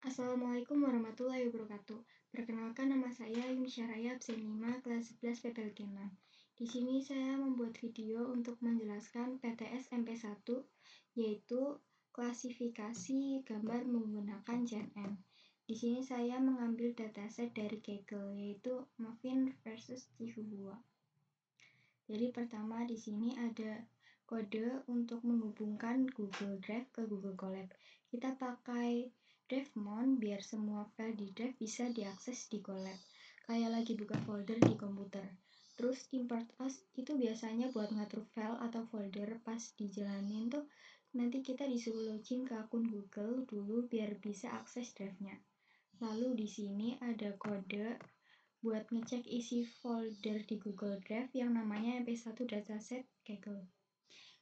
Assalamualaikum warahmatullahi wabarakatuh. Perkenalkan, nama saya Yunisyah Raya, absen 5, kelas 11 PPLG 6. Di sini saya membuat video untuk menjelaskan PTS MP1, yaitu klasifikasi gambar menggunakan CNN. Di sini saya mengambil dataset dari Kaggle, yaitu Muffin versus Chihuahua. Jadi pertama di sini ada kode untuk menghubungkan Google Drive ke Google Colab. Kita pakai DriveMon biar semua file di Drive bisa diakses di Colab, kayak lagi buka folder di komputer. Terus import as itu biasanya buat ngatur file atau folder. Pas dijalanin tuh nanti kita disuruh login ke akun Google dulu biar bisa akses drive-nya. Lalu di sini ada kode buat ngecek isi folder di Google Drive yang namanya MP1 dataset Kaggle.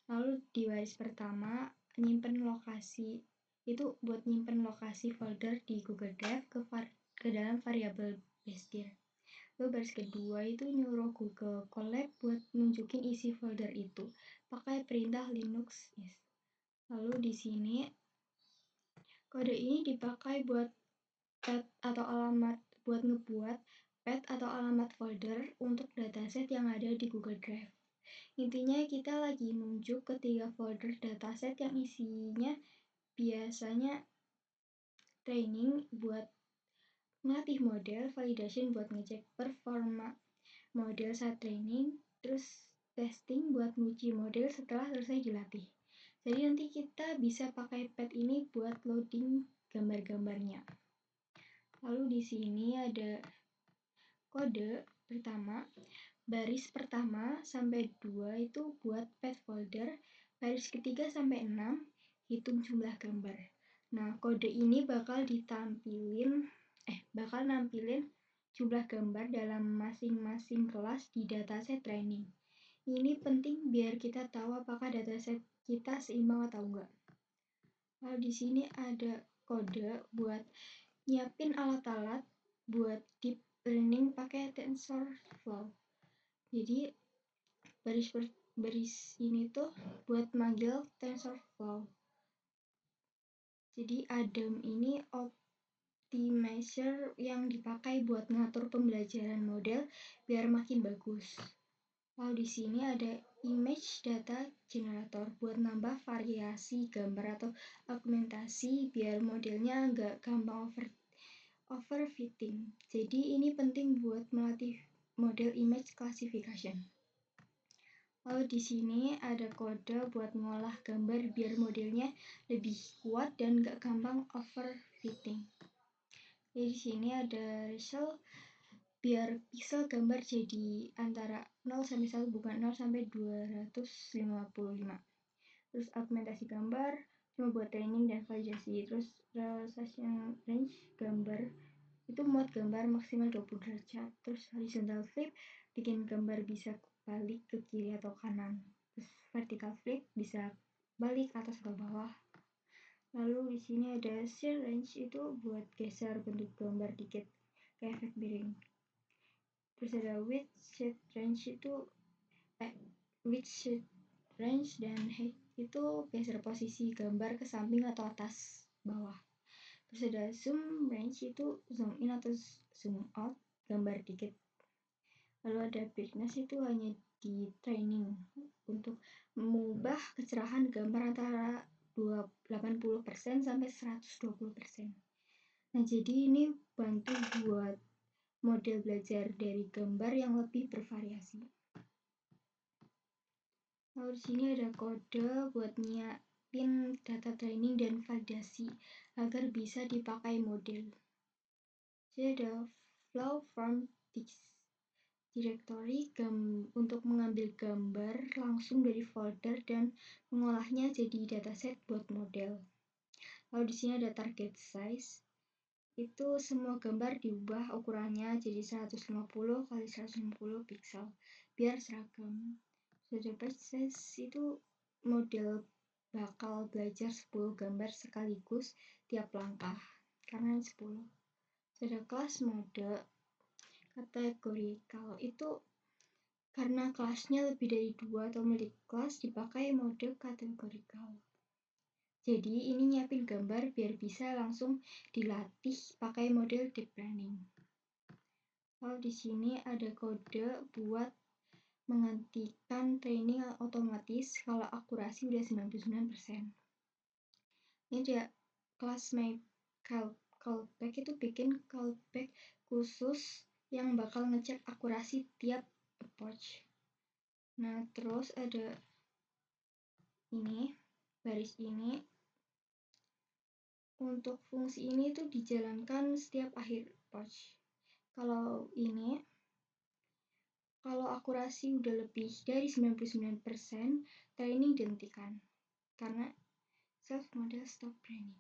Lalu di baris pertama nyimpen lokasi, itu buat nyimpen lokasi folder di Google Drive ke dalam variabel base-dir. Lalu baris kedua itu nyuruh Google Colab buat nunjukin isi folder itu pakai perintah Linux is. Lalu di sini kode ini dipakai buat path atau alamat, buat ngebuat path atau alamat folder untuk dataset yang ada di Google Drive. Intinya kita lagi nunjuk ketiga folder dataset yang isinya biasanya training buat melatih model, validation buat ngecek performa model saat training, terus testing buat nguji model setelah selesai dilatih. Jadi nanti kita bisa pakai path ini buat loading gambar-gambarnya. Lalu di sini ada kode pertama, baris pertama sampai 2 itu buat path folder, baris ketiga sampai 6 hitung jumlah gambar. Nah, kode ini bakal nampilin jumlah gambar dalam masing-masing kelas di dataset training. Ini penting biar kita tahu apakah dataset kita seimbang atau enggak. Lalu di sini ada kode buat nyiapin alat-alat buat deep learning pakai TensorFlow. Jadi baris ini tuh buat manggil TensorFlow. Jadi ADAM ini optimizer yang dipakai buat ngatur pembelajaran model biar makin bagus. Lalu di sini ada image data generator buat nambah variasi gambar atau augmentasi biar modelnya nggak gampang overfitting. Jadi ini penting buat melatih model image classification. Lalu di sini ada kode buat ngolah gambar biar modelnya lebih kuat dan nggak gampang overfitting. Jadi di sini ada result biar pixel gambar jadi antara 0 sampai 1, bukan 0 sampai 255. Terus augmentasi gambar cuma buat training dan validasi. Terus resolution range gambar itu muat gambar maksimal 20 derajat. Terus horizontal flip bikin gambar bisa balik ke kiri atau kanan. Terus vertical flip bisa balik atas ke bawah. Lalu di sini ada shear range, itu buat geser bentuk gambar dikit kayak efek miring. Terus ada width shear range dan height itu geser posisi gambar ke samping atau atas bawah. Terus ada zoom range, itu zoom in atau zoom out gambar dikit. Lalu ada brightness, itu hanya di training untuk mengubah kecerahan gambar antara 80% sampai 120%. Nah, jadi ini bantu buat model belajar dari gambar yang lebih bervariasi. Lalu di sini ada kode buat nyiapin data training dan validasi agar bisa dipakai model. Jadi ada flow from directory untuk mengambil gambar langsung dari folder dan mengolahnya jadi dataset buat model. Lalu di sini ada target size, itu semua gambar diubah ukurannya jadi 150 kali 150 pixel biar seragam. Sudah batch size, itu model bakal belajar 10 gambar sekaligus tiap langkah karena 10. Sudah kelas mode kategorikal, itu karena kelasnya lebih dari 2 atau multi kelas dipakai mode kategorikal. Jadi ini nyiapin gambar biar bisa langsung dilatih pakai model deep learning. Lalu di sini ada kode buat menghentikan training otomatis kalau akurasi udah 99%. Ini dia kelas make callback itu bikin callback khusus yang bakal ngecek akurasi tiap approach. Nah, terus ada ini, baris ini. Untuk fungsi ini tuh dijalankan setiap akhir approach. Kalau ini, kalau akurasi udah lebih dari 99%, training dihentikan karena self model stop training.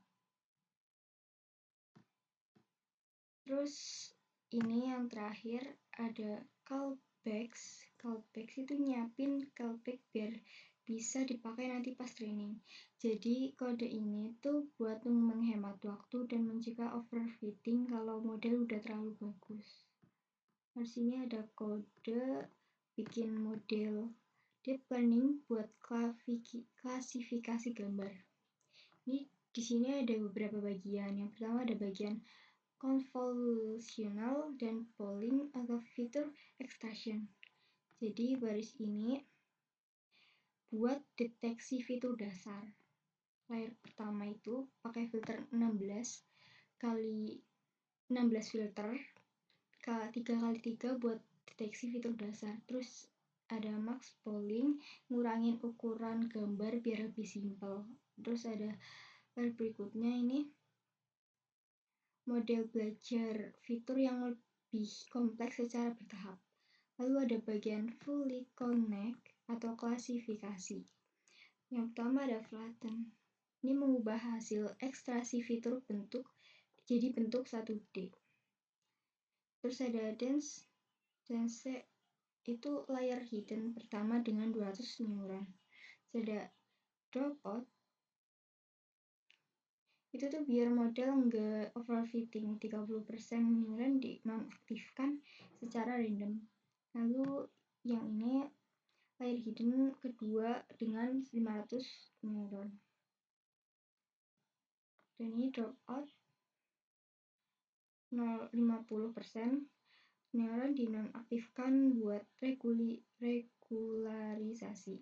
Terus ini yang terakhir ada callbacks. Callbacks itu nyiapin callback biar bisa dipakai nanti pas training. Jadi kode ini tuh buat menghemat waktu dan mencegah overfitting kalau model udah terlalu bagus. Di sini ada kode bikin model deep learning buat klasifikasi gambar. Ini di sini ada beberapa bagian. Yang pertama ada bagian convolutional dan polling atau feature extraction. Jadi baris ini buat deteksi fitur dasar. Layer pertama itu pakai filter 16 kali 16 filter, 3x3 buat deteksi fitur dasar. Terus ada max polling, ngurangin ukuran gambar biar lebih simpel. Terus ada layer berikutnya ini model belajar fitur yang lebih kompleks secara bertahap. Lalu ada bagian fully connect atau klasifikasi. Yang pertama ada flatten. Ini mengubah hasil ekstraksi fitur bentuk jadi bentuk 1D. Terus ada dense. Dense itu layer hidden pertama dengan 200 neuron. Terus ada dropout. Itu tuh biar model nggak overfitting, 30% neuron dinonaktifkan secara random. Lalu yang ini layer hidden kedua dengan 500 neuron. Dan ini dropout 50% neuron dinonaktifkan buat regularisasi.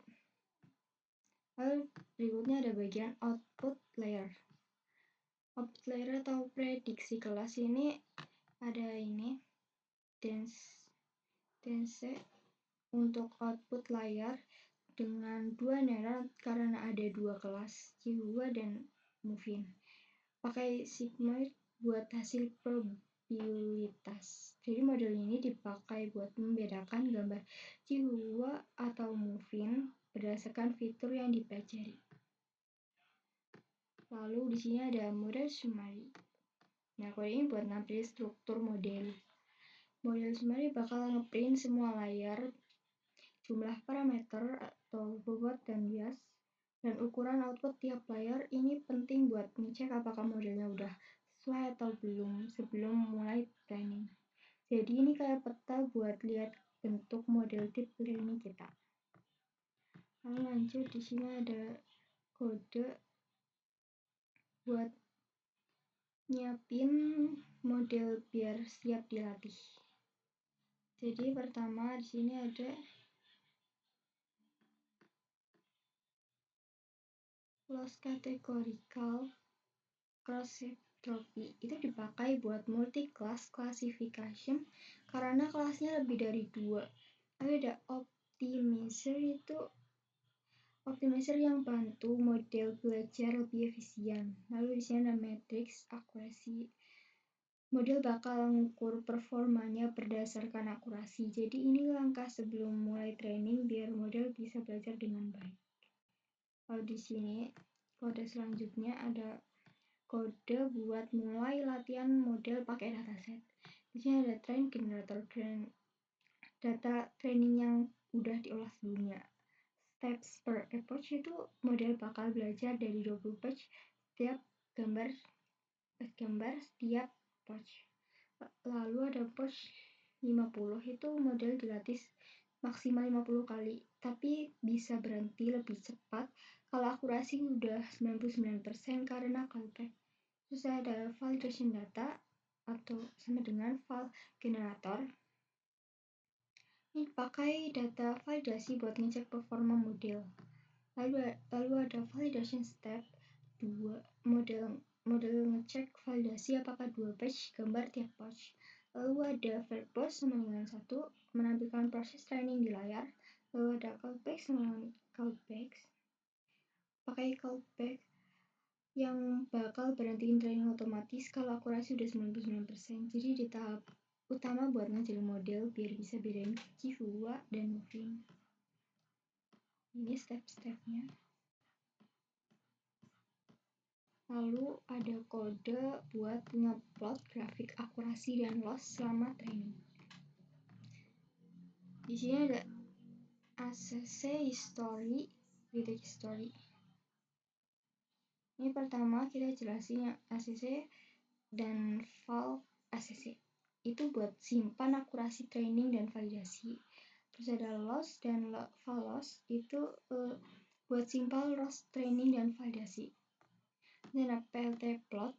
Lalu berikutnya ada bagian output layer. Output layer atau prediksi kelas ini ada ini dense untuk output layer dengan 2 neuron karena ada 2 kelas Chihuahua dan Muffin. Pakai sigmoid buat hasil probabilitas. Jadi model ini dipakai buat membedakan gambar Chihuahua atau Muffin berdasarkan fitur yang dipelajari. Lalu di sini ada model summary. Nah, kode ini buat nampilin struktur model. Model summary bakal ngeprint semua layer, jumlah parameter atau bobot dan bias, dan ukuran output tiap layer. Ini penting buat ngecek apakah modelnya udah sesuai atau belum sebelum mulai training. Jadi ini kayak peta buat lihat bentuk model deep learning kita. Lalu lanjut, di sini ada kode buat nyiapin model biar siap dilatih. Jadi pertama di sini ada loss categorical cross entropy. Itu dipakai buat multi-class classification karena kelasnya lebih dari 2. Lalu ada optimizer, itu optimizer yang bantu model belajar lebih efisien. Lalu di sini ada matrix accuracy. Model bakal mengukur performanya berdasarkan akurasi. Jadi ini langkah sebelum mulai training biar model bisa belajar dengan baik. Lalu di sini kode selanjutnya ada kode buat mulai latihan model pakai dataset. Di sini ada train generator, data training yang udah diolah sebelumnya. Steps per approach itu model bakal belajar dari 20 batch setiap gambar setiap approach. Lalu ada approach 50, itu model dilatih maksimal 50 kali, tapi bisa berhenti lebih cepat Kalau akurasi udah 99% karena callback. Terus ada validation data atau sama dengan val generator. Ini pakai data validasi buat ngecek performa model. Lalu ada validation step 2, model ngecek validasi apakah 2 batch gambar tiap batch. Lalu ada verbose sama dengan 1, menampilkan proses training di layar. Lalu ada callback sama dengan callback, pakai callback yang bakal berhentiin training otomatis kalau akurasi udah 99%. Jadi di tahap utama buat ngajarin model biar bisa bedain Kihua dan Moving. Ini step-stepnya. Lalu ada kode buat ngeplot grafik akurasi dan loss selama training. Di sini ada ACC history, detek history. Ini pertama kita jelasin yang ACC dan val ACC. Itu buat simpan akurasi training dan validasi. Terus ada loss dan val loss itu buat simpan loss training dan validasi. Dan ada PLT plot.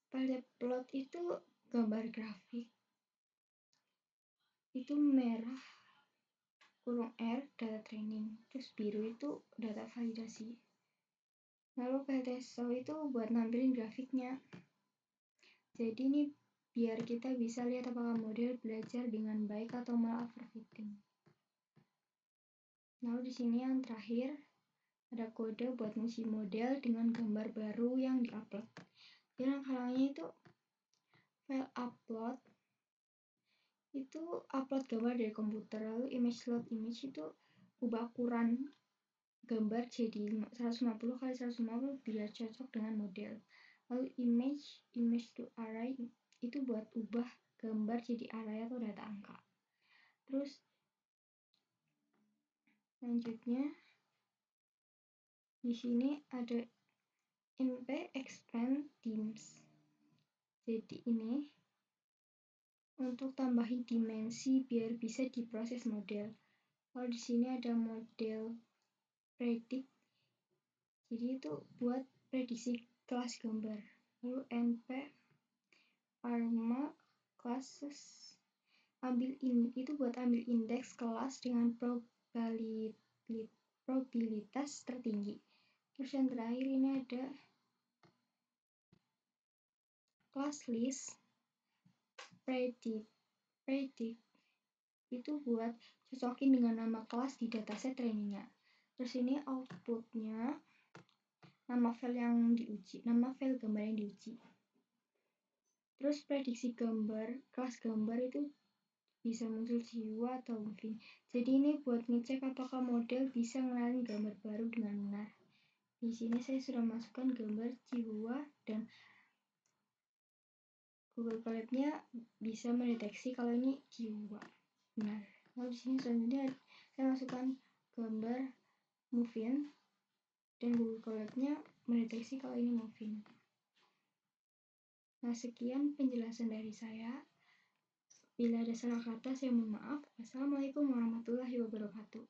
PLT plot itu gambar grafik. Itu merah kurung R data training, terus biru itu data validasi. Lalu PLT show itu buat nampilin grafiknya. Jadi ini biar kita bisa lihat apakah model belajar dengan baik atau malah overfitting. Lalu di sini yang terakhir ada kode buat ngisi model dengan gambar baru yang diupload. Dan halangnya itu file upload itu upload gambar dari komputer. Lalu image load image itu ubah ukuran gambar jadi 150 kali 150 biar cocok dengan model. Lalu image to array itu buat ubah gambar jadi array atau data angka. Terus selanjutnya di sini ada np expand dims. Jadi ini untuk tambahin dimensi biar bisa diproses model. Kalau di sini ada model predict, jadi itu buat prediksi kelas gambar. Lalu np arma classes itu buat ambil indeks kelas dengan probabilitas tertinggi. Terus yang terakhir ini ada class list predict itu buat cocokin dengan nama kelas di dataset trainingnya. Terus ini outputnya nama file gambar yang diuji. Terus prediksi gambar, kelas gambar itu bisa muncul jiwa atau moving. Jadi ini buat ngecek apakah model bisa ngenalin gambar baru dengan benar. Di sini saya sudah masukkan gambar jiwa dan Google Colab-nya bisa mendeteksi kalau ini jiwa. Benar. Lalu di sini selanjutnya saya masukkan gambar moving dan Google Colab-nya mendeteksi kalau ini moving. Nah, sekian penjelasan dari saya. Bila ada salah kata, saya mohon maaf. Wassalamualaikum warahmatullahi wabarakatuh.